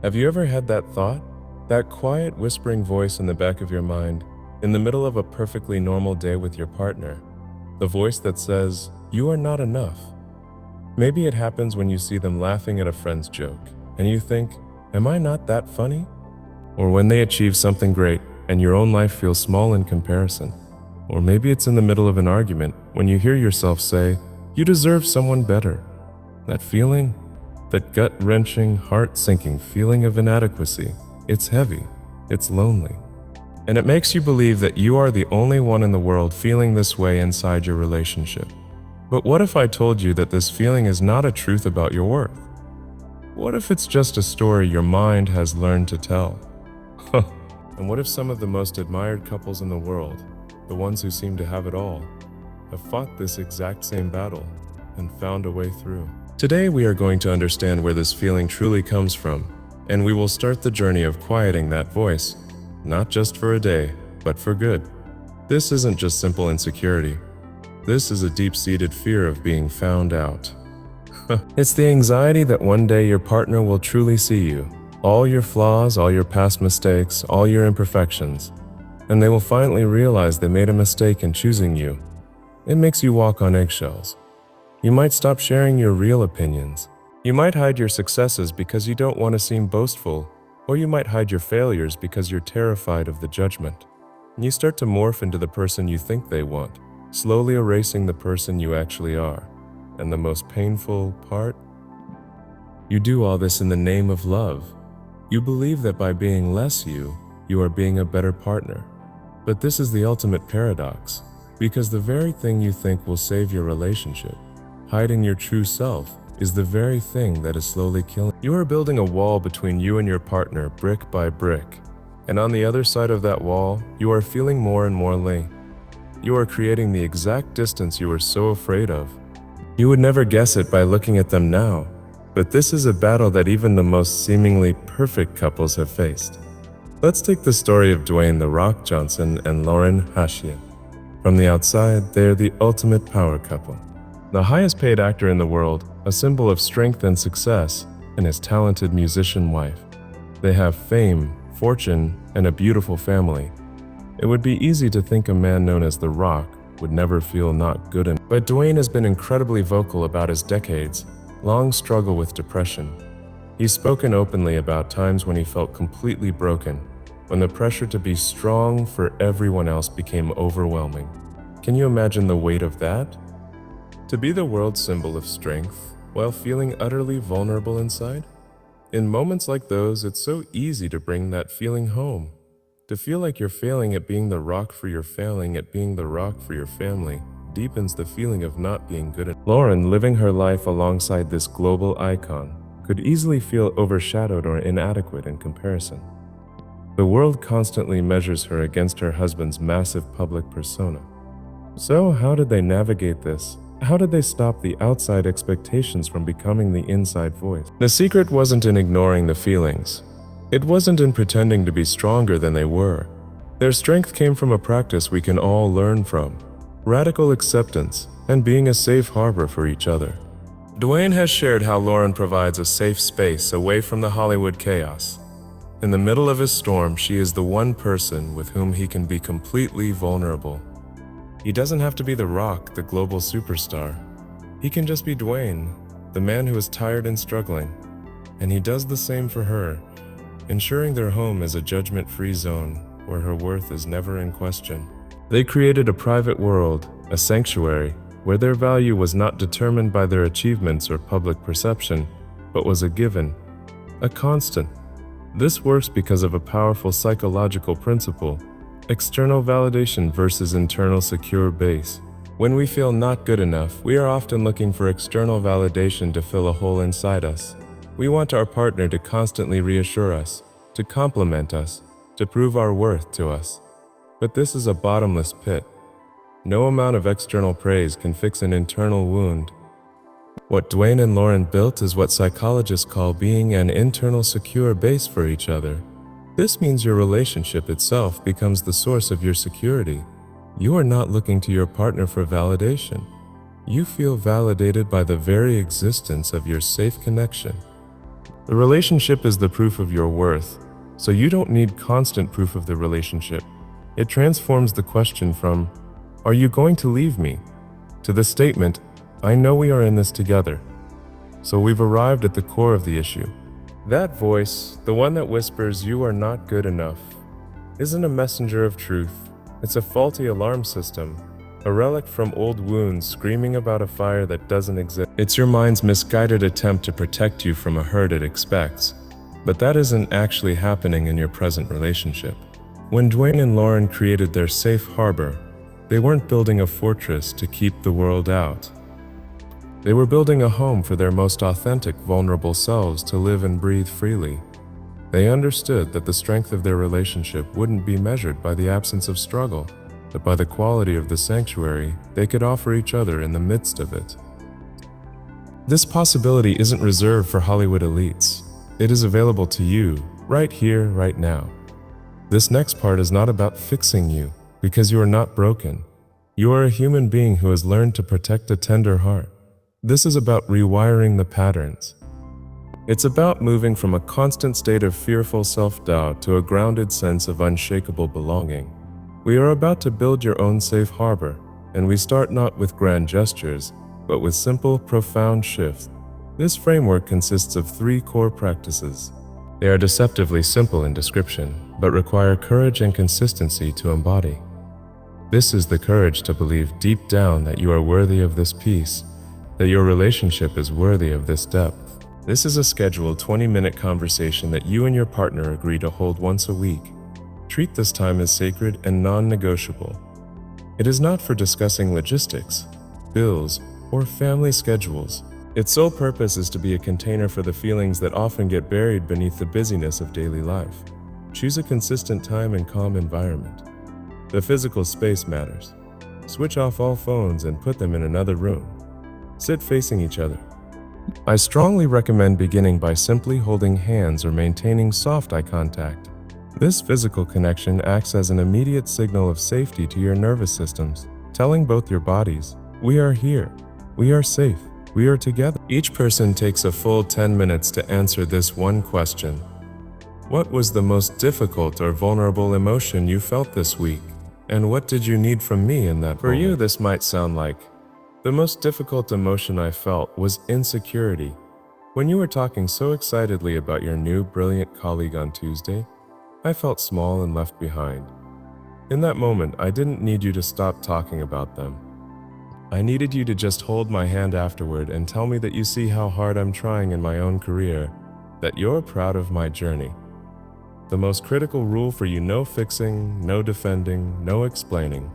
Have you ever had that thought? That quiet, whispering voice in the back of your mind, in the middle of a perfectly normal day with your partner? The voice that says, "You are not enough." Maybe it happens when you see them laughing at a friend's joke, and you think, "Am I not that funny?" Or when they achieve something great, and your own life feels small in comparison. Or maybe it's in the middle of an argument, when you hear yourself say, "You deserve someone better." That feeling, that gut-wrenching, heart-sinking feeling of inadequacy, it's heavy, it's lonely. And it makes you believe that you are the only one in the world feeling this way inside your relationship. But what if I told you that this feeling is not a truth about your worth? What if it's just a story your mind has learned to tell? And what if some of the most admired couples in the world, the ones who seem to have it all, have fought this exact same battle and found a way through? Today we are going to understand where this feeling truly comes from, and we will start the journey of quieting that voice, not just for a day, but for good. This isn't just simple insecurity. This is a deep-seated fear of being found out. It's the anxiety that one day your partner will truly see you, all your flaws, all your past mistakes, all your imperfections, and they will finally realize they made a mistake in choosing you. It makes you walk on eggshells. You might stop sharing your real opinions. You might hide your successes because you don't want to seem boastful, or you might hide your failures because you're terrified of the judgment. And you start to morph into the person you think they want, slowly erasing the person you actually are. And the most painful part? You do all this in the name of love. You believe that by being less you, you are being a better partner. But this is the ultimate paradox, because the very thing you think will save your relationship, hiding your true self, is the very thing that is slowly killing. You are building a wall between you and your partner brick by brick. And on the other side of that wall, you are feeling more and more lonely. You are creating the exact distance you were so afraid of. You would never guess it by looking at them now, but this is a battle that even the most seemingly perfect couples have faced. Let's take the story of Dwayne "The Rock" Johnson and Lauren Hashian. From the outside, they are the ultimate power couple. The highest paid actor in the world, a symbol of strength and success, and his talented musician wife. They have fame, fortune, and a beautiful family. It would be easy to think a man known as The Rock would never feel not good enough. But Dwayne has been incredibly vocal about his decades-long struggle with depression. He's spoken openly about times when he felt completely broken, when the pressure to be strong for everyone else became overwhelming. Can you imagine the weight of that? To be the world's symbol of strength, while feeling utterly vulnerable inside? In moments like those, it's so easy to bring that feeling home. To feel like you're failing at being the rock for your failing at being the rock for your family deepens the feeling of not being good enough. Lauren, living her life alongside this global icon, could easily feel overshadowed or inadequate in comparison. The world constantly measures her against her husband's massive public persona. So how did they navigate this? How did they stop the outside expectations from becoming the inside voice? The secret wasn't in ignoring the feelings. It wasn't in pretending to be stronger than they were. Their strength came from a practice we can all learn from: radical acceptance and being a safe harbor for each other. Dwayne has shared how Lauren provides a safe space away from the Hollywood chaos. In the middle of his storm, she is the one person with whom he can be completely vulnerable. He doesn't have to be The Rock, the global superstar. He can just be Dwayne, the man who is tired and struggling. And he does the same for her, ensuring their home is a judgment-free zone where her worth is never in question. They created a private world, a sanctuary, where their value was not determined by their achievements or public perception, but was a given, a constant. This works because of a powerful psychological principle: external validation versus internal secure base. When we feel not good enough, we are often looking for external validation to fill a hole inside us. We want our partner to constantly reassure us, to compliment us, to prove our worth to us. But this is a bottomless pit. No amount of external praise can fix an internal wound. What Dwayne and Lauren built is what psychologists call being an internal secure base for each other. This means your relationship itself becomes the source of your security. You are not looking to your partner for validation. You feel validated by the very existence of your safe connection. The relationship is the proof of your worth, so you don't need constant proof of the relationship. It transforms the question from, "Are you going to leave me?" to the statement, "I know we are in this together." So we've arrived at the core of the issue. That voice, the one that whispers, "You are not good enough," isn't a messenger of truth. It's a faulty alarm system, a relic from old wounds screaming about a fire that doesn't exist. It's your mind's misguided attempt to protect you from a hurt it expects, but that isn't actually happening in your present relationship. When Dwayne and Lauren created their safe harbor, they weren't building a fortress to keep the world out. They were building a home for their most authentic, vulnerable selves to live and breathe freely. They understood that the strength of their relationship wouldn't be measured by the absence of struggle, but by the quality of the sanctuary they could offer each other in the midst of it. This possibility isn't reserved for Hollywood elites. It is available to you, right here, right now. This next part is not about fixing you, because you are not broken. You are a human being who has learned to protect a tender heart. This is about rewiring the patterns. It's about moving from a constant state of fearful self-doubt to a grounded sense of unshakable belonging. We are about to build your own safe harbor, and we start not with grand gestures, but with simple, profound shifts. This framework consists of 3 core practices. They are deceptively simple in description, but require courage and consistency to embody. This is the courage to believe deep down that you are worthy of this peace, that your relationship is worthy of this depth. This is a scheduled 20-minute conversation that you and your partner agree to hold once a week. Treat this time as sacred and non-negotiable. It is not for discussing logistics, bills, or family schedules. Its sole purpose is to be a container for the feelings that often get buried beneath the busyness of daily life. Choose a consistent time and calm environment. The physical space matters. Switch off all phones and put them in another room. Sit facing each other. I strongly recommend beginning by simply holding hands or maintaining soft eye contact. This physical connection acts as an immediate signal of safety to your nervous systems, telling both your bodies, "We are here, we are safe, we are together." Each person takes a full 10 minutes to answer this one question. What was the most difficult or vulnerable emotion you felt this week? And what did you need from me in that moment? For you, this might sound like, "The most difficult emotion I felt was insecurity. When you were talking so excitedly about your new brilliant colleague on Tuesday, I felt small and left behind. In that moment, I didn't need you to stop talking about them. I needed you to just hold my hand afterward and tell me that you see how hard I'm trying in my own career, that you're proud of my journey." The most critical rule for you: no fixing, no defending, no explaining.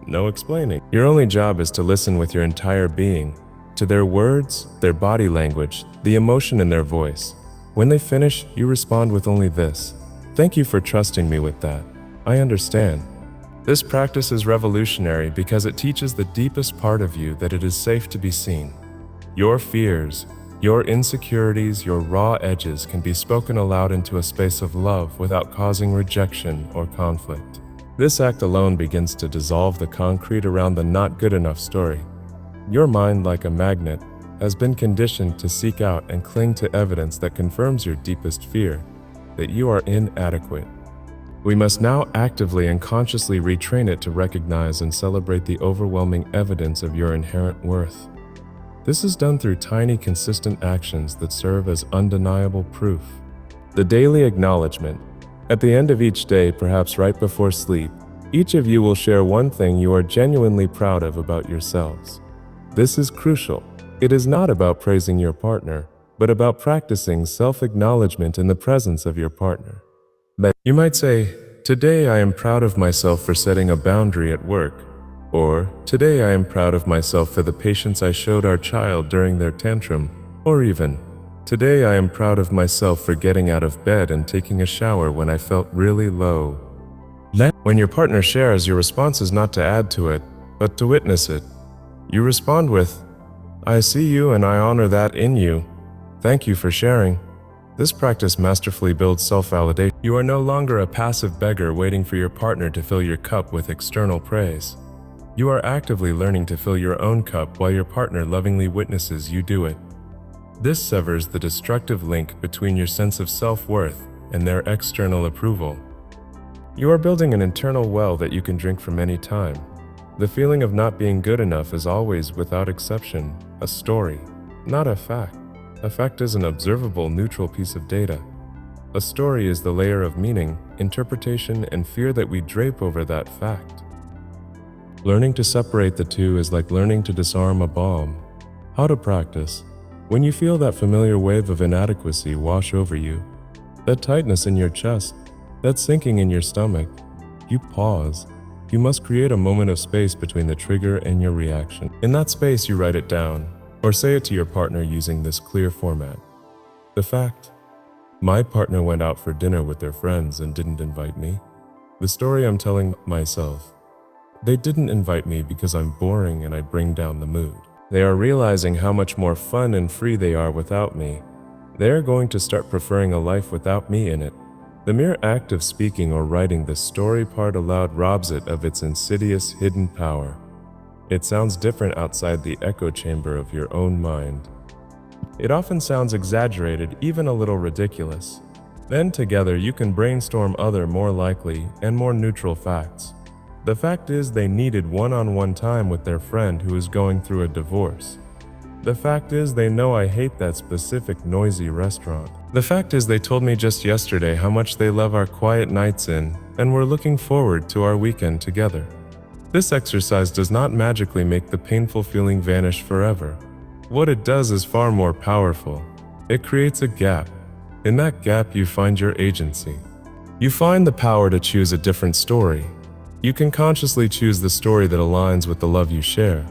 No explaining. Your only job is to listen with your entire being, to their words, their body language, the emotion in their voice. When they finish, you respond with only this: "Thank you for trusting me with that. I understand." This practice is revolutionary because it teaches the deepest part of you that it is safe to be seen. Your fears, your insecurities, your raw edges can be spoken aloud into a space of love without causing rejection or conflict. This act alone begins to dissolve the concrete around the not good enough story. Your mind, like a magnet, has been conditioned to seek out and cling to evidence that confirms your deepest fear, that you are inadequate. We must now actively and consciously retrain it to recognize and celebrate the overwhelming evidence of your inherent worth. This is done through tiny, consistent actions that serve as undeniable proof. The daily acknowledgement. At the end of each day, perhaps right before sleep, each of you will share one thing you are genuinely proud of about yourselves. This is crucial. It is not about praising your partner, but about practicing self-acknowledgement in the presence of your partner. You might say, "Today I am proud of myself for setting a boundary at work," or "Today I am proud of myself for the patience I showed our child during their tantrum," or even, "Today I am proud of myself for getting out of bed and taking a shower when I felt really low." When your partner shares, your response is not to add to it, but to witness it. You respond with, "I see you and I honor that in you. Thank you for sharing." This practice masterfully builds self-validation. You are no longer a passive beggar waiting for your partner to fill your cup with external praise. You are actively learning to fill your own cup while your partner lovingly witnesses you do it. This severs the destructive link between your sense of self-worth and their external approval. You are building an internal well that you can drink from any time. The feeling of not being good enough is always, without exception, a story, not a fact. A fact is an observable, neutral piece of data. A story is the layer of meaning, interpretation, and fear that we drape over that fact. Learning to separate the two is like learning to disarm a bomb. How to practice? When you feel that familiar wave of inadequacy wash over you, that tightness in your chest, that sinking in your stomach, you pause. You must create a moment of space between the trigger and your reaction. In that space, you write it down, or say it to your partner using this clear format. The fact: my partner went out for dinner with their friends and didn't invite me. The story I'm telling myself: they didn't invite me because I'm boring and I bring down the mood. They are realizing how much more fun and free they are without me. They are going to start preferring a life without me in it. The mere act of speaking or writing the story part aloud robs it of its insidious hidden power. It sounds different outside the echo chamber of your own mind. It often sounds exaggerated, even a little ridiculous. Then together you can brainstorm other, more likely and more neutral facts. The fact is, they needed one-on-one time with their friend who is going through a divorce. The fact is, they know I hate that specific noisy restaurant. The fact is, they told me just yesterday how much they love our quiet nights in, and we're looking forward to our weekend together. This exercise does not magically make the painful feeling vanish forever. What it does is far more powerful. It creates a gap. In that gap, you find your agency. You find the power to choose a different story. You can consciously choose the story that aligns with the love you share.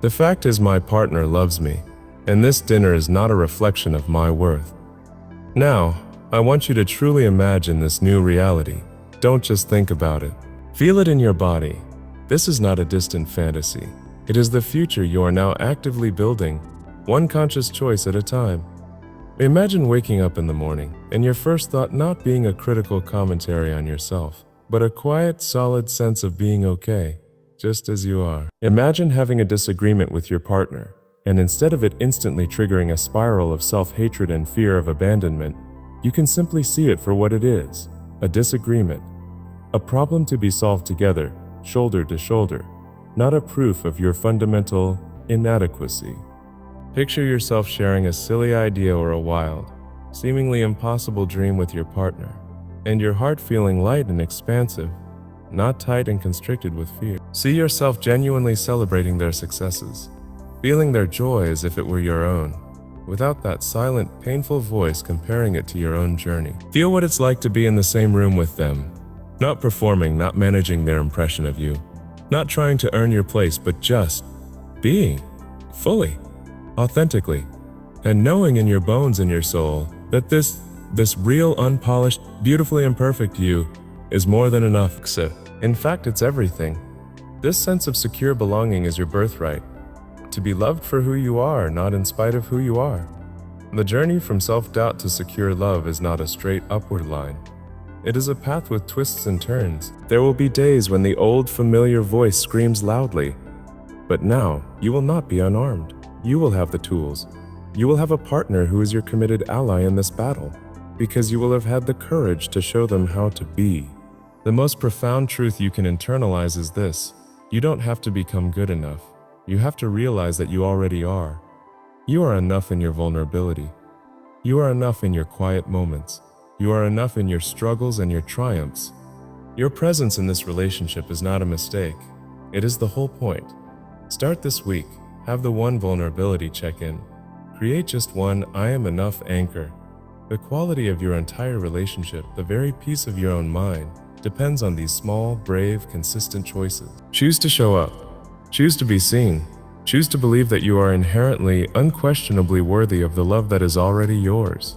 The fact is, my partner loves me, and this dinner is not a reflection of my worth. Now, I want you to truly imagine this new reality. Don't just think about it. Feel it in your body. This is not a distant fantasy. It is the future you are now actively building, one conscious choice at a time. Imagine waking up in the morning, and your first thought not being a critical commentary on yourself, but a quiet, solid sense of being okay, just as you are. Imagine having a disagreement with your partner, and instead of it instantly triggering a spiral of self-hatred and fear of abandonment, you can simply see it for what it is: a disagreement, a problem to be solved together, shoulder to shoulder, not a proof of your fundamental inadequacy. Picture yourself sharing a silly idea or a wild, seemingly impossible dream with your partner, and your heart feeling light and expansive, not tight and constricted with fear. See yourself genuinely celebrating their successes, feeling their joy as if it were your own, without that silent, painful voice comparing it to your own journey. Feel what it's like to be in the same room with them, not performing, not managing their impression of you, not trying to earn your place, but just being, fully, authentically, and knowing in your bones and your soul that this real, unpolished, beautifully imperfect you is more than enough. In fact, it's everything. This sense of secure belonging is your birthright. To be loved for who you are, not in spite of who you are. The journey from self-doubt to secure love is not a straight upward line. It is a path with twists and turns. There will be days when the old familiar voice screams loudly. But now, you will not be unarmed. You will have the tools. You will have a partner who is your committed ally in this battle, because you will have had the courage to show them how to be. The most profound truth you can internalize is this: you don't have to become good enough. You have to realize that you already are. You are enough in your vulnerability. You are enough in your quiet moments. You are enough in your struggles and your triumphs. Your presence in this relationship is not a mistake. It is the whole point. Start this week. Have the one vulnerability check-in. Create just one I am enough anchor. The quality of your entire relationship, the very peace of your own mind, depends on these small, brave, consistent choices. Choose to show up. Choose to be seen. Choose to believe that you are inherently, unquestionably worthy of the love that is already yours.